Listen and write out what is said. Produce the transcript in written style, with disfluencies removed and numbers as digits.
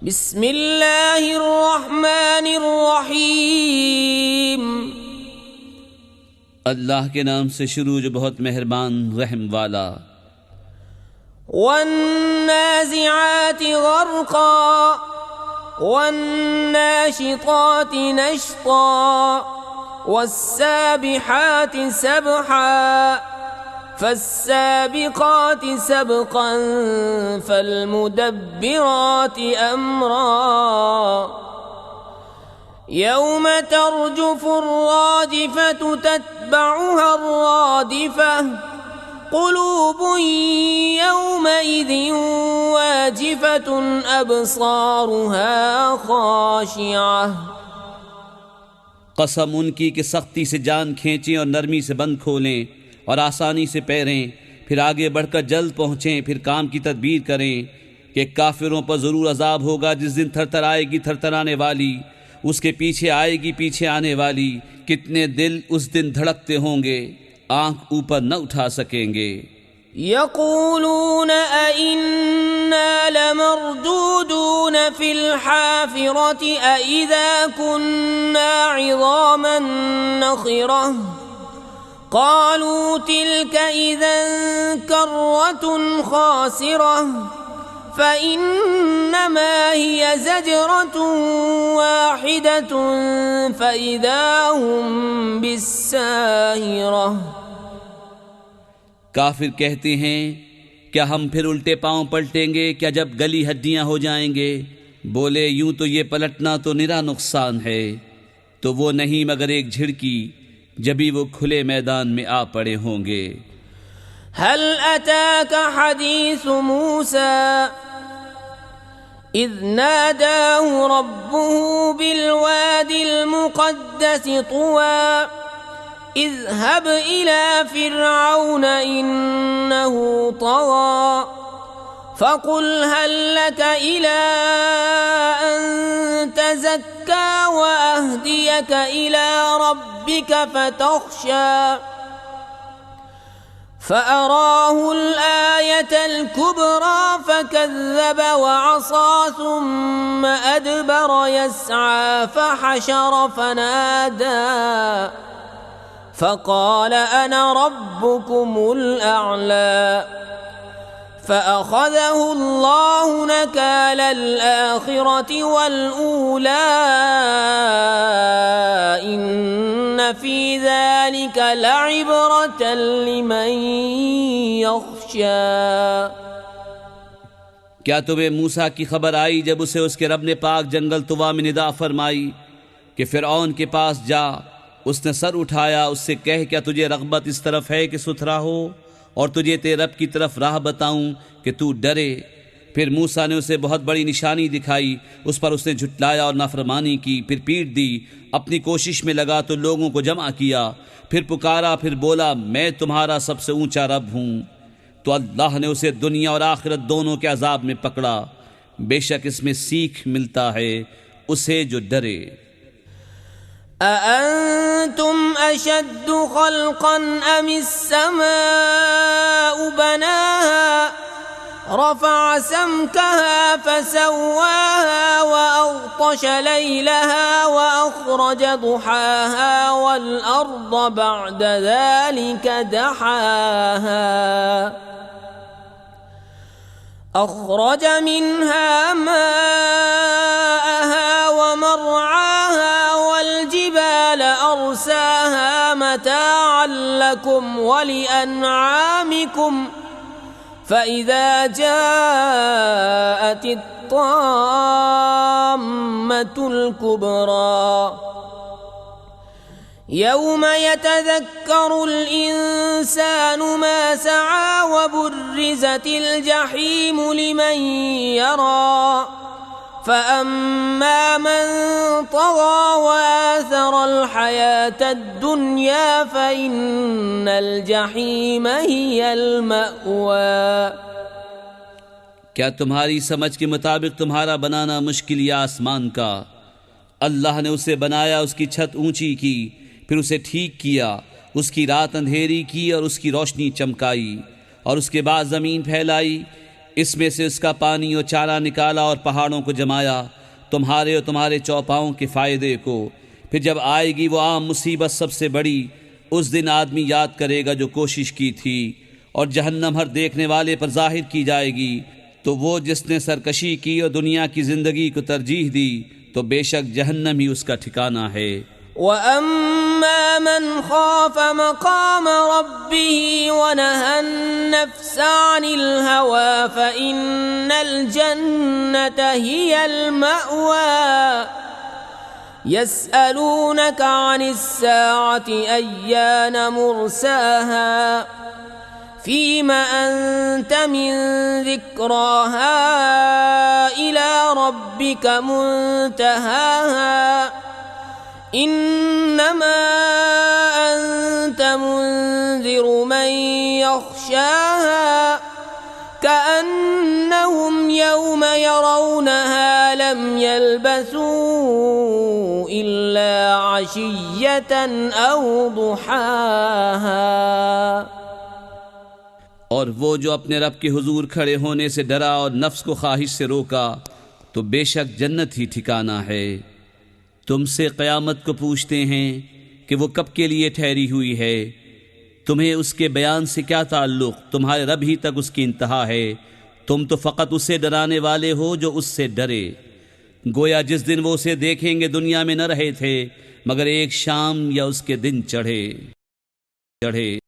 बिस्मिल्लाहिर्रहमानिर्रहीम। अल्लाह के नाम से शुरू जो बहुत मेहरबान रहम वाला। वन्नाज़िआति ग़र्क़ा वन्नाशिताति नश्ता वस्साबिहाति सबहा फस्साबिक़ाति सबक़न फल्मुदब्बिराति अम्रा यौम तर्जुफुर्राजिफ़तु तत्बअुहा अर्रादिफ़ह क़ुलूबुन यौमइज़िन वाजिफ़तुन अब्सारुहा ख़ाशिअह। कसम उनकी कि सख्ती से जान खींचें और नरमी से बंद खोलें और आसानी से पैरें, फिर आगे बढ़कर जल्द पहुँचें, फिर काम की तदबीर करें कि काफिरों पर ज़रूर अजाब होगा जिस दिन थरथर आएगी थरथराने वाली, उसके पीछे आएगी पीछे आने वाली। कितने दिल उस दिन धड़कते होंगे, आंख ऊपर न उठा सकेंगे। यक़ूलून अइन्ना लमरदूदून फिल हाफ़िरति अइज़ा कुन्ना इज़ामन नख़िरह क़ालू तिल्क इज़न कर्रतुन ख़ासिरह फ़इन्नमा हिय ज़जरतुन वाहिदतुन फ़इज़ा हुम बिस्साहिरह। काफिर कहते हैं, क्या हम फिर उल्टे पांव पलटेंगे क्या जब गली हड्डियां हो जाएंगे? बोले, यूं तो ये पलटना तो निरा नुकसान है, तो वो नहीं मगर एक झिड़की जभी वो खुले मैदान में आ पड़े होंगे। हल अताक हदीस मूसा इज़ नादाहु रब्बुहु बिलवादिल मुक़द्दस तुवा इज़हब इला फ़िरऔन इन्नहु तग़ा फ़क़ुल हल लक इला अन तज़क्का व अहदियक इला रब्बिक फ़तख़शा फ़अराहुल आयतल कुब्रा फ़कज़्ज़ब वअसा थुम्म अदबर यस्आ फ़हशर फ़नादा फ़क़ाल अना रब्बुकुमुल अअला फ़अख़ज़हु अल्लाहु नकालल आख़िरति वल ऊला इन्न फ़ी ज़ालिक लइब्रतन लिमन यख़शा। क्या तुम्हें मूसा की खबर आई जब उसे उसके रब ने पाक जंगल तुवा में निदा फरमाई कि फ़िरऔन के पास जा? उसने सर उठाया, उससे कह, क्या तुझे रग़बत इस तरफ है कि सुथरा हो और तुझे तेरे रब की तरफ राह बताऊं कि तू डरे? फिर मूसा ने उसे बहुत बड़ी निशानी दिखाई, उस पर उसने झुटलाया और नाफरमानी की, फिर पीट दी। अपनी कोशिश में लगा तो लोगों को जमा किया, फिर पुकारा, फिर बोला, मैं तुम्हारा सबसे ऊंचा रब हूँ। तो अल्लाह ने उसे दुनिया और आखिरत दोनों के अजाब में पकड़ा। बेशक इसमें सीख मिलता है उसे जो डरे। अअंतुम अशद्दु ख़ल्क़न अमिस्समाउ बनाहा रफ़अ समकहा फसव्वाहा वअग़तश लैलहा वअख़रज दुहाहा वल्अर्द बअद ज़ालिक दहाहा अख़रज मिन्हा माअहा वमरआहा वल्जिबाल अरसाहा मताअन लकुम वलिअनआमिकुम फ़इज़ा जाअत अत्ताम्मतुल कुब्रा यौम यतज़क्करुल इंसानु मा सआ वबुर्रिज़तिल जहीमु लिमन यरा फ़अम्मा मन तग़ा वआथरल हयातद दुनिया फ़इन्नल जहीम हियल मअवा। क्या तुम्हारी समझ के मुताबिक तुम्हारा बनाना मुश्किल या आसमान का? अल्लाह ने उसे बनाया, उसकी छत ऊंची की, फिर उसे ठीक किया, उसकी रात अंधेरी की और उसकी रोशनी चमकाई, और उसके बाद ज़मीन फैलाई। इसमें से उसका पानी और चारा निकाला और पहाड़ों को जमाया तुम्हारे और तुम्हारे चौपाओं के फ़ायदे को। फिर जब आएगी वो आम मुसीबत सबसे बड़ी, उस दिन आदमी याद करेगा जो कोशिश की थी, और जहन्नम हर देखने वाले पर जाहिर की जाएगी। तो वो जिसने सरकशी की और दुनिया की ज़िंदगी को तरजीह दी, तो बेशक जहन्नम ही उसका ठिकाना है। वअम्मा मन खाफ मकाम रब्बिही वनहा नफ्स अनिल हवा फइन्नल जन्नत हियल मअवा यसअलूनक अनिस्साअति अय्यान मुरसाहा फीमा अंत मिन ज़िक्राहा इला रब्बिक मुंतहाहा इन्नमा अंत मुंज़िरु मन यख्शाहा कअन्नहुम यौम यरौनहा लम यल्बसू इल्ला अशिय्यतन औ दुहाहा। और वो जो अपने रब के हुजूर खड़े होने से डरा और नफ्स को ख्वाहिश से रोका, तो बेशक जन्नत ही ठिकाना है। तुमसे क़यामत को पूछते हैं कि वो कब के लिए ठहरी हुई है। तुम्हें उसके बयान से क्या ताल्लुक़, तुम्हारे रब ही तक उसकी इंतहा है। तुम तो फ़कत उसे डराने वाले हो जो उससे डरे। गोया जिस दिन वो उसे देखेंगे दुनिया में न रहे थे मगर एक शाम या उसके दिन चढ़े।